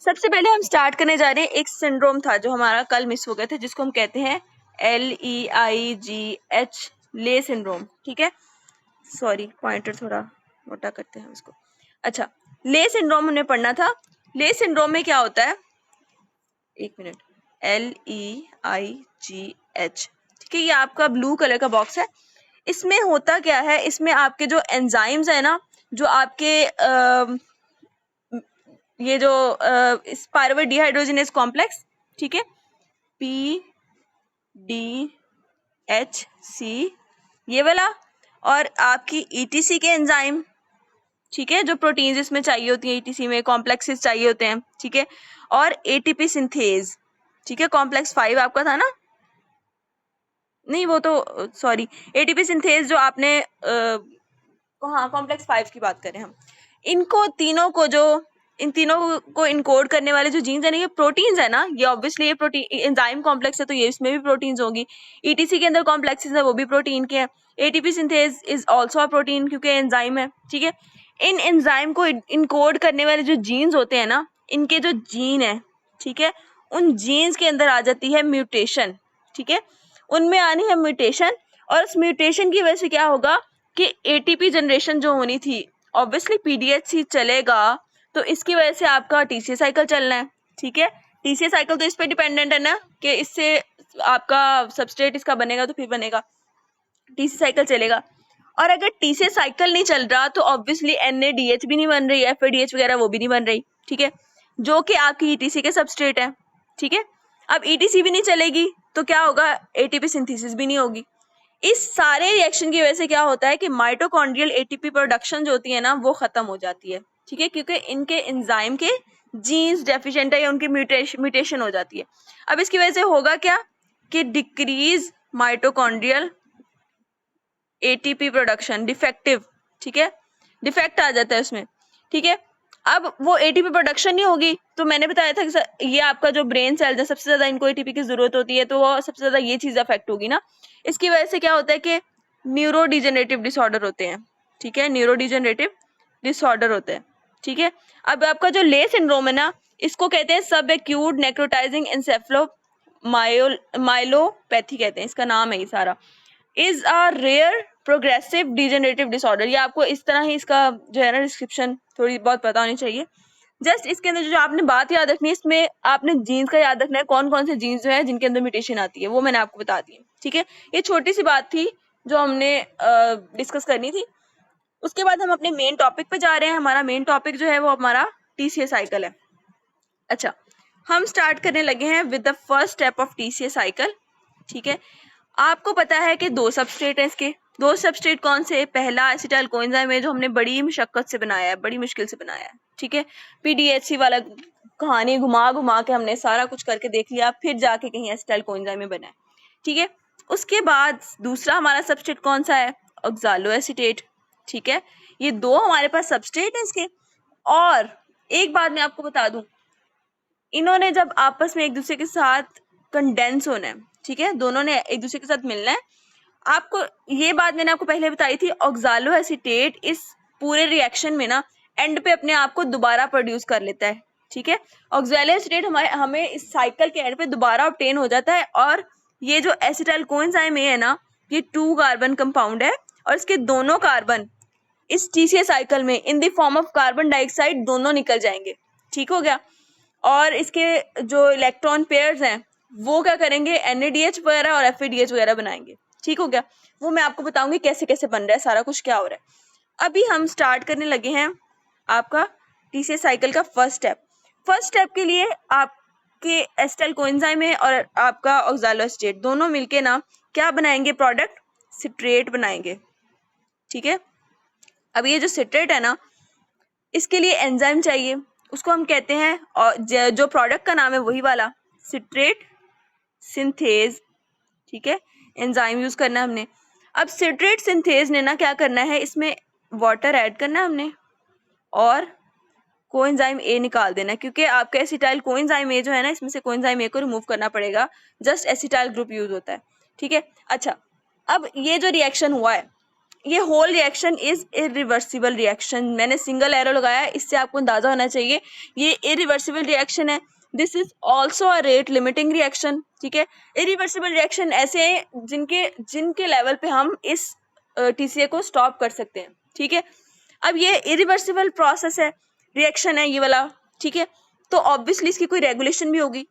सबसे पहले हम स्टार्ट करने जा रहे हैं, एक सिंड्रोम था जो हमारा कल मिस हो गया था, जिसको हम कहते हैं LEIGH, ले सिंड्रोम। ठीक है, सॉरी पॉइंटर थोड़ा मोटा करते हैं उसको। अच्छा, ले सिंड्रोम हमने पढ़ना था। ले सिंड्रोम में क्या होता है, एक मिनट, LEIGH। ठीक है, ये आपका ब्लू कलर का बॉक्स है। इसमें होता क्या है, इसमें आपके जो एंजाइम्स है ना, जो आपके ये जो पायरुवेट डिहाइड्रोजिनेज कॉम्प्लेक्स, ठीक है, PDHC ये वाला, और आपकी ETC के एंजाइम, ठीक है, जो प्रोटीन्स इसमें चाहिए होती है, ETC में कॉम्प्लेक्सेस चाहिए होते हैं, ठीक है, और ATP सिंथेज, ठीक है, कॉम्प्लेक्स 5 आपका था ना, नहीं वो तो सॉरी, ATP सिंथेज जो आपने हाँ कॉम्प्लेक्स 5 की बात करें हम। इनको तीनों को जो इन तीनों को इनकोड करने वाले जो जीन्स है ना, ये प्रोटीन्स है ना, ये ऑब्वियसली ये प्रोटीन एंजाइम कॉम्प्लेक्स है तो ये इसमें भी प्रोटीन्स होंगी। ETC के अंदर कॉम्प्लेक्सेस है वो भी प्रोटीन के हैं। ATP synthase is also a protein क्योंकि एंजाइम है। ठीक है, इन एंजाइम को इनकोड करने वाले जो जीन्स होते हैं ना, इनके जो जीन है, ठीक है, उन जीन्स के अंदर आ जाती है म्यूटेशन। ठीक है, उनमें आनी है म्यूटेशन, और उस म्यूटेशन की वजह से क्या होगा कि ATP जनरेशन जो होनी थी, ऑब्वियसली PDHC चलेगा तो इसकी वजह से आपका TCA साइकिल चलना है। ठीक है, TCA साइकिल तो इस पे डिपेंडेंट है ना कि इससे आपका सबस्ट्रेट इसका बनेगा तो फिर बनेगा, TCA साइकिल चलेगा। और अगर TCA साइकिल नहीं चल रहा तो ऑब्वियसली NADH भी नहीं बन रही, FADH वगैरह वो भी नहीं बन रही। ठीक है, जो कि आपकी ETC के सबस्ट्रेट है। ठीक है, अब ETC भी नहीं चलेगी तो क्या होगा, ATP सिंथेसिस भी नहीं होगी। इस सारे रिएक्शन की वजह से क्या होता है कि माइटोकॉन्ड्रियल ATP प्रोडक्शन जो होती है ना, वो खत्म हो जाती है। ठीक है, क्योंकि इनके एंजाइम के जीन्स डेफिशिएंट है या उनकी म्यूटेशन हो जाती है। अब इसकी वजह से होगा क्या कि decrease mitochondrial ATP production, defective. ठीक है, डिफेक्ट आ जाता है उसमें। ठीक है, अब वो ATP प्रोडक्शन नहीं होगी तो मैंने बताया था कि ये आपका जो ब्रेन सेल्स है सबसे ज्यादा इनको ATP की जरूरत होती है, तो वो सबसे ज्यादा ये चीज अफेक्ट होगी ना। इसकी वजह से क्या होता है कि न्यूरो डिजेनरेटिव डिसऑर्डर होते हैं। ठीक है, न्यूरो डिजेनरेटिव डिसऑर्डर होते हैं। ठीक है, अब आपका जो ले सिंड्रोम है ना, इसको कहते हैं सब एक्यूट नेक्रोटाइजिंग एंसेफलो माइलोपैथी कहते हैं, इसका नाम है ये सारा। Is a rare progressive degenerative disorder. ये आपको इस तरह ही इसका जो है ना डिस्क्रिप्शन थोड़ी बहुत पता होनी चाहिए। जस्ट इसके अंदर जो आपने बात याद रखनी है, इसमें आपने जीन्स का याद रखना है, कौन कौन से जीन्स जो है जिनके अंदर म्यूटेशन आती है, वो मैंने आपको बता दी है। ठीक है, ये छोटी सी बात थी जो हमने डिस्कस करनी थी। उसके बाद हम अपने मेन टॉपिक पे जा रहे हैं। हमारा मेन टॉपिक जो है वो हमारा TCA साइकिल है। अच्छा, हम स्टार्ट करने लगे हैं with the first step of TCA cycle. ठीक है, आपको पता है कि दो सबस्ट्रेट है, इसके दो सबस्ट्रेट कौन से, पहला एसिटाइल कोएंजाइम है जो हमने बड़ी मशक्कत से बनाया है, बड़ी मुश्किल से बनाया है। ठीक है, PDHC वाला कहानी घुमा घुमा के हमने सारा कुछ करके देख लिया, फिर जाके कहीं एसिटाइल कोएंजाइम में बना है। ठीक है, उसके बाद दूसरा हमारा सबस्ट्रेट कौन सा है, ऑक्सालोएसीटेट। ठीक है, ये दो हमारे पास सबस्ट्रेट है इसके। और एक बात मैं आपको बता दूं, इन्होंने जब आपस में एक दूसरे के साथ कंडेंस होना है, ठीक है, दोनों ने एक दूसरे के साथ मिलना है। आपको ये बात मैंने आपको पहले बताई थी, ऑक्सालोएसीटेट इस पूरे रिएक्शन में ना एंड पे अपने आप को दोबारा प्रोड्यूस कर लेता है। ठीक है, ऑक्सालोएसीटेट हमें इस साइकिल के एंड पे दोबारा ऑब्टेन हो जाता है। और ये जो एसिटाइल कोएंजाइम है ना, ये 2 कार्बन कंपाउंड है, और इसके दोनों कार्बन इस TCA साइकिल में in the form of carbon dioxide दोनों निकल जाएंगे। ठीक हो गया, और इसके जो इलेक्ट्रॉन पेयर्स हैं वो क्या करेंगे, NADH वगैरह और FADH वगैरह बनाएंगे। ठीक हो गया, वो मैं आपको बताऊंगी कैसे कैसे बन रहा है, सारा कुछ क्या हो रहा है। अभी हम स्टार्ट करने लगे हैं आपका TCA साइकिल का फर्स्ट स्टेप। फर्स्ट स्टेप के लिए आपके एसिटाइल कोएंजाइम है और आपका ऑक्सालोएसीटेट दोनों मिलके ना क्या बनाएंगे, प्रोडक्ट सिट्रेट बनाएंगे। ठीक है, अब ये जो सिट्रेट है ना, इसके लिए एंजाइम चाहिए, उसको हम कहते हैं, और जो प्रोडक्ट का नाम है वही वाला सिट्रेट सिंथेज। ठीक है, एंजाइम यूज करना है हमने। अब सिट्रेट सिंथेज ने ना क्या करना है, इसमें वाटर ऐड करना है हमने और कोएंजाइम ए निकाल देना है, क्योंकि आपका एसिटाइल कोएंजाइम ए जो है ना, इसमें से कोएंजाइम ए को रिमूव करना पड़ेगा, जस्ट एसिटाइल ग्रुप यूज होता है। ठीक है, अच्छा, अब ये जो रिएक्शन हुआ है ये whole reaction is irreversible reaction. मैंने सिंगल एरो लगाया है, इससे आपको अंदाजा होना चाहिए ये इरिवर्सिबल रिएक्शन है। This is also a rate limiting reaction, ठीक है। इरिवर्सिबल रिएक्शन ऐसे हैं जिनके लेवल पे हम इस टीसीए को स्टॉप कर सकते हैं, ठीक है। अब ये इरिवर्सिबल प्रोसेस है, रिएक्शन है ये वाला, ठीक है। तो ऑब्वियसली इसकी कोई रेगुलेशन भी होगी।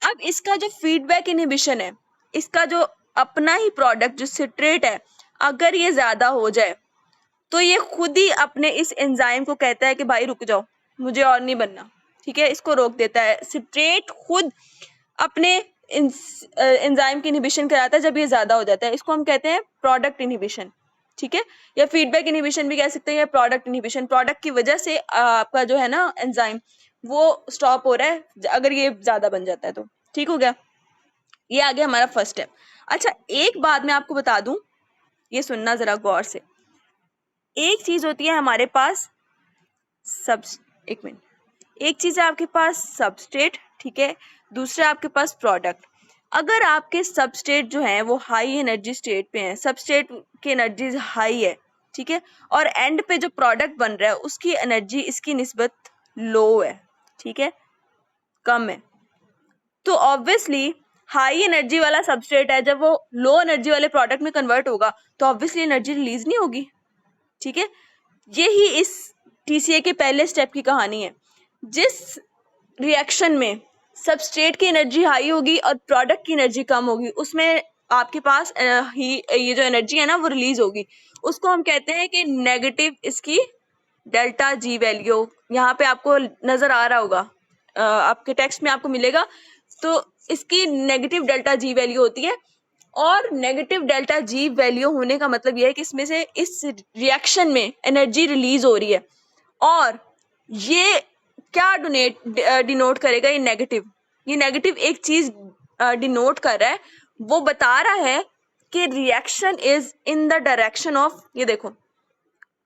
अब इसका जो फीडबैक इनहिबिशन है, इसका जो अपना ही प्रोडक्ट जो सिट्रेट है, अगर ये ज्यादा हो जाए तो ये खुद ही अपने इस एंजाइम को कहता है कि भाई रुक जाओ, मुझे और नहीं बनना, ठीक है। इसको रोक देता है। सिट्रेट खुद अपने एंजाइम की इनहिबिशन कराता है जब ये ज्यादा हो जाता है। इसको हम कहते हैं प्रोडक्ट इनहिबिशन, ठीक है, या फीडबैक इनहिबिशन भी कह सकते हैं, या प्रोडक्ट इनहिबिशन। प्रोडक्ट की वजह से आपका जो है ना एंजाइम वो स्टॉप हो रहा है अगर ये ज्यादा बन जाता है तो, ठीक हो गया। ये आ गया हमारा फर्स्ट स्टेप। अच्छा, एक बात मैं आपको बता दूं, ये सुनना जरा गौर से। एक चीज होती है हमारे पास एक मिनट, एक चीज है आपके पास सबस्ट्रेट, ठीक है, दूसरा आपके पास प्रोडक्ट। अगर आपके सबस्ट्रेट जो है वो हाई एनर्जी स्टेट पे है, सबस्ट्रेट की एनर्जी हाई है, ठीक है, और एंड पे जो प्रोडक्ट बन रहा है उसकी एनर्जी इसकी निस्बत लो है, ठीक है, कम है, तो ऑब्वियसली हाई एनर्जी वाला सबस्ट्रेट है, जब वो लो एनर्जी वाले प्रोडक्ट में कन्वर्ट होगा तो ऑब्वियसली एनर्जी रिलीज नहीं होगी, ठीक है। यही इस टीसीए के पहले स्टेप की कहानी है। जिस रिएक्शन में सबस्ट्रेट की एनर्जी हाई होगी और प्रोडक्ट की एनर्जी कम होगी, उसमें आपके पास ये जो एनर्जी है ना वो रिलीज होगी। उसको हम कहते हैं कि नेगेटिव इसकी डेल्टा जी वैल्यू। यहाँ पे आपको नजर आ रहा होगा, आपके टेक्स्ट में आपको मिलेगा। तो इसकी नेगेटिव डेल्टा जी वैल्यू होती है, और नेगेटिव डेल्टा जी वैल्यू होने का मतलब यह है कि इसमें से इस रिएक्शन में एनर्जी रिलीज हो रही है, और ये क्या डिनोट करेगा, ये नेगेटिव एक चीज डिनोट कर रहा है, वो बता रहा है कि reaction is in the direction of, ये देखो,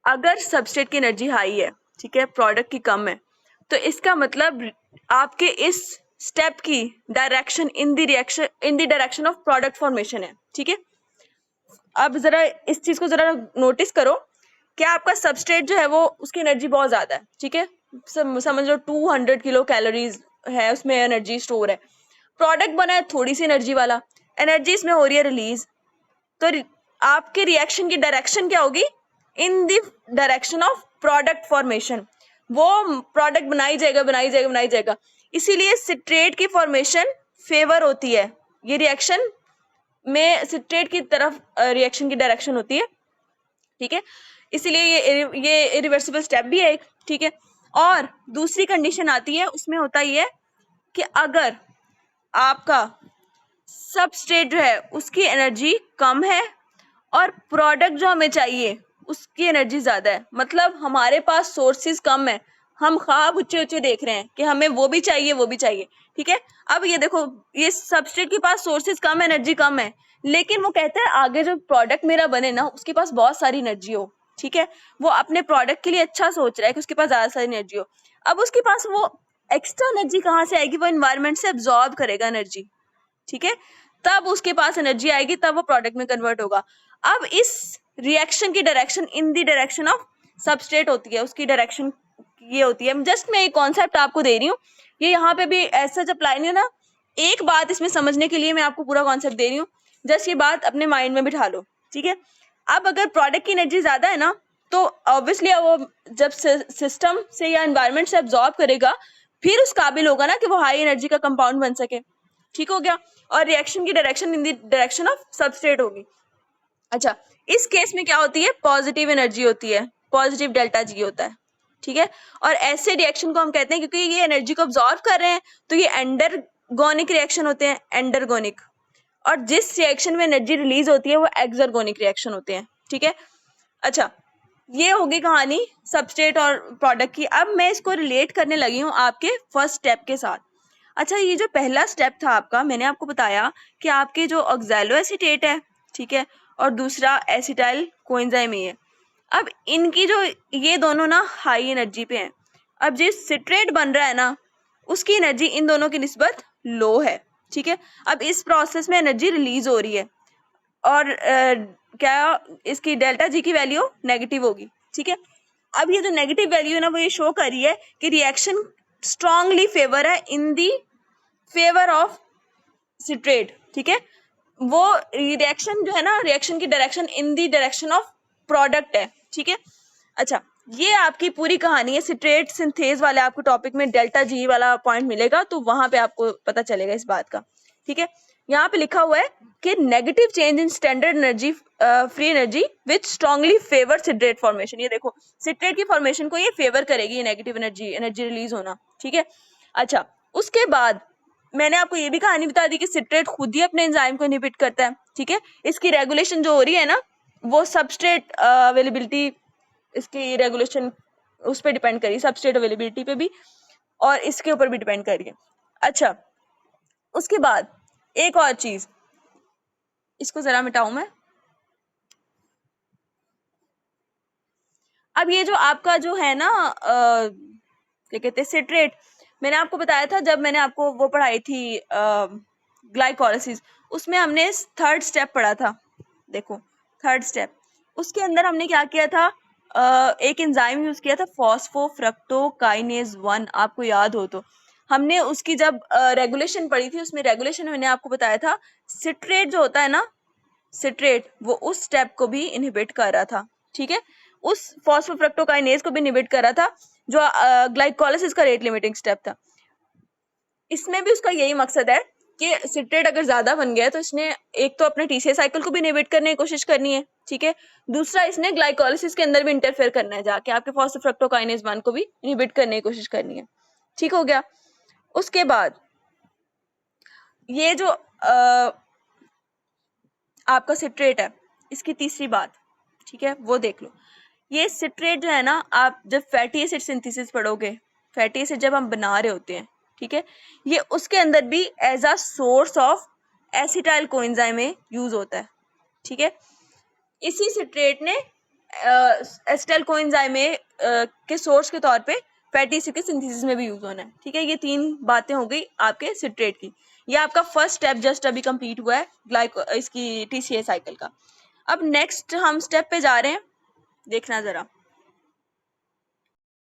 अगर सबस्ट्रेट की एनर्जी हाई है, ठीक है, प्रोडक्ट की कम है, तो इसका मतलब आपके इस स्टेप की direction in the direction of product formation है, ठीक है। अब जरा इस चीज को जरा नोटिस करो कि आपका सबस्ट्रेट जो है वो उसकी एनर्जी बहुत ज्यादा है, ठीक है, समझ लो 200 किलो कैलोरीज है उसमें एनर्जी स्टोर है। प्रोडक्ट बना है थोड़ी सी एनर्जी वाला, एनर्जी इसमें हो रही है रिलीज, तो आपके रिएक्शन की डायरेक्शन क्या होगी, in the direction of product formation. वो प्रोडक्ट बनाई जाएगा। इसीलिए सिट्रेट की फॉर्मेशन फेवर होती है, ये रिएक्शन में सिट्रेट की तरफ रिएक्शन की डायरेक्शन होती है, ठीक है। इसीलिए ये इरिवर्सिबल स्टेप भी है एक, ठीक है। और दूसरी कंडीशन आती है, उसमें होता ही है कि अगर आपका सबस्ट्रेट जो है उसकी एनर्जी कम है और प्रोडक्ट जो हमें चाहिए उसकी एनर्जी ज्यादा है, मतलब हमारे पास सोर्सेज कम है, हम ख्वाब ऊंचे देख रहे हैं कि हमें वो भी चाहिए, ठीक है। अब ये देखो, ये सबस्ट्रेट के पास सोर्सेज कम, एनर्जी कम है, लेकिन वो कहता है आगे जो प्रोडक्ट मेरा बने ना उसके पास बहुत सारी एनर्जी हो, ठीक है। वो अपने प्रोडक्ट के लिए अच्छा सोच रहा है कि उसके पास ज्यादा सारी एनर्जी हो। अब उसके पास वो एक्स्ट्रा एनर्जी कहाँ से आएगी, वो एनवायरमेंट से एब्जॉर्ब करेगा एनर्जी, ठीक है, तब उसके पास एनर्जी आएगी, तब वो प्रोडक्ट में कन्वर्ट होगा। अब इस रिएक्शन की direction in the direction of substrate होती है, उसकी डायरेक्शन ये होती है। जस्ट मैं एक कॉन्सेप्ट आपको दे रही हूँ, ये यहाँ पे भी ऐसा अप्लाई नहीं है ना, एक बात इसमें समझने के लिए मैं आपको पूरा कॉन्सेप्ट दे रही हूँ, जस्ट ये बात अपने माइंड में बिठा लो, ठीक है। अब अगर प्रोडक्ट की एनर्जी ज्यादा है ना, तो ऑब्वियसली वो जब सिस्टम से या एनवायरमेंट से एब्जॉर्ब करेगा, फिर उस काबिल होगा ना कि वो हाई एनर्जी का कंपाउंड बन सके, ठीक हो गया। और रिएक्शन की direction in the direction of substrate होगी। अच्छा, इस केस में क्या होती है, पॉजिटिव एनर्जी होती है, पॉजिटिव डेल्टा जी होता है, ठीक है। और ऐसे रिएक्शन को हम कहते हैं, क्योंकि ये एनर्जी को ऑब्जॉर्व कर रहे हैं, तो ये एंडरगोनिक रिएक्शन होते हैं, एंडरगोनिक। और जिस रिएक्शन में एनर्जी रिलीज होती है वो एक्सरगोनिक रिएक्शन होते हैं, ठीक है। अच्छा, ये होगी कहानी सबस्ट्रेट और प्रोडक्ट की। अब मैं इसको रिलेट करने लगी हूँ आपके फर्स्ट स्टेप के साथ। अच्छा, ये जो पहला स्टेप था आपका, मैंने आपको बताया कि आपके जो ऑक्सैलो एसीटेट है, ठीक है, और दूसरा एसिटाइल कोएंजाइम है। अब इनकी जो ये दोनों ना हाई एनर्जी पे हैं। अब जो सिट्रेट बन रहा है ना उसकी एनर्जी इन दोनों की निस्बत लो है, ठीक है। अब इस प्रोसेस में एनर्जी रिलीज हो रही है, और क्या इसकी डेल्टा जी की वैल्यू नेगेटिव होगी, ठीक है। अब ये जो नेगेटिव वैल्यू है ना वो ये शो कर रही है कि रिएक्शन स्ट्रांगली फेवर है इन दी फेवर ऑफ सिट्रेट, ठीक है। वो रिएक्शन जो है ना, रिएक्शन की direction in the direction of product है, ठीक है। अच्छा, ये आपकी पूरी कहानी है। सिट्रेट सिंथेज वाले आपको टॉपिक में डेल्टा जी वाला पॉइंट मिलेगा, तो वहां पे आपको पता चलेगा इस बात का, ठीक है। यहाँ पे लिखा हुआ है कि negative change in standard energy free energy which strongly favour citrate formation. ये देखो, सिट्रेट की फॉर्मेशन को ये फेवर करेगी, ये नेगेटिव एनर्जी रिलीज होना, ठीक है। अच्छा, उसके बाद मैंने आपको ये भी कहानी बता दी कि सिट्रेट खुद ही अपने एंजाइम को इनहिबिट करता है, ठीक है। इसकी रेगुलेशन जो हो रही है ना वो सबस्ट्रेट अवेलेबिलिटी, इसकी रेगुलेशन उस पर डिपेंड करी, सबस्ट्रेट अवेलेबिलिटी पे भी और इसके ऊपर भी डिपेंड करी है। अच्छा, उसके बाद एक और चीज, इसको जरा मिटाऊं मैं। अब ये जो आपका जो है ना क्या कहते हैं सिट्रेट, मैंने आपको बताया था जब मैंने आपको वो पढ़ाई थी ग्लाइकोलाइसिस, उसमें हमने थर्ड स्टेप पढ़ा था। देखो थर्ड स्टेप, उसके अंदर हमने क्या किया था, एक एंजाइम यूज किया था फॉस्फोफ्रक्टोकाइनेज 1, आपको याद हो तो। हमने उसकी जब रेगुलेशन पढ़ी थी, उसमें रेगुलेशन में मैंने आपको बताया था सिट्रेट जो होता है ना, सिट्रेट वो उस स्टेप को भी इनहिबिट कर रहा था, ठीक है। उस फॉस्फोफ्रक्टोकाइनेज को भी इनहिबिट कर रहा था जो ग्लाइकोलाइसिस का रेट लिमिटिंग स्टेप था। इसमें भी उसका यही मकसद है कि सिट्रेट अगर ज्यादा बन गया है तो इसने एक तो अपने टीसीए साइकिल को भी इनहिबिट करने की कोशिश करनी है, ठीक है। दूसरा इसने ग्लाइकोलाइसिस के अंदर भी इंटरफेयर करना है, जाके आपके फॉस्फोफ्रक्टोकाइनेज 1 को भी इनहिबिट करने की कोशिश करनी है, ठीक हो गया। उसके बाद ये जो आपका सिट्रेट है, इसकी तीसरी बात, ठीक है, वो देख लो। ये सिट्रेट जो है ना, आप जब फैटी एसिड सिंथेसिस पढ़ोगे, फैटी एसिड जब हम बना रहे होते हैं, ठीक है, ये उसके अंदर भी as a source of acetyl coenzyme में यूज होता है, ठीक है। इसी सिट्रेट ने एसिटाइल कोएंजाइम के सोर्स के तौर पे फैटी एसिड के सिंथेसिस में भी यूज होना है, ठीक है। ये तीन बातें हो गई आपके सिट्रेट की। ये आपका फर्स्ट स्टेप जस्ट अभी कंप्लीट हुआ है इसकी टीसीए साइकिल का। अब नेक्स्ट हम स्टेप पे जा रहे हैं, देखना जरा।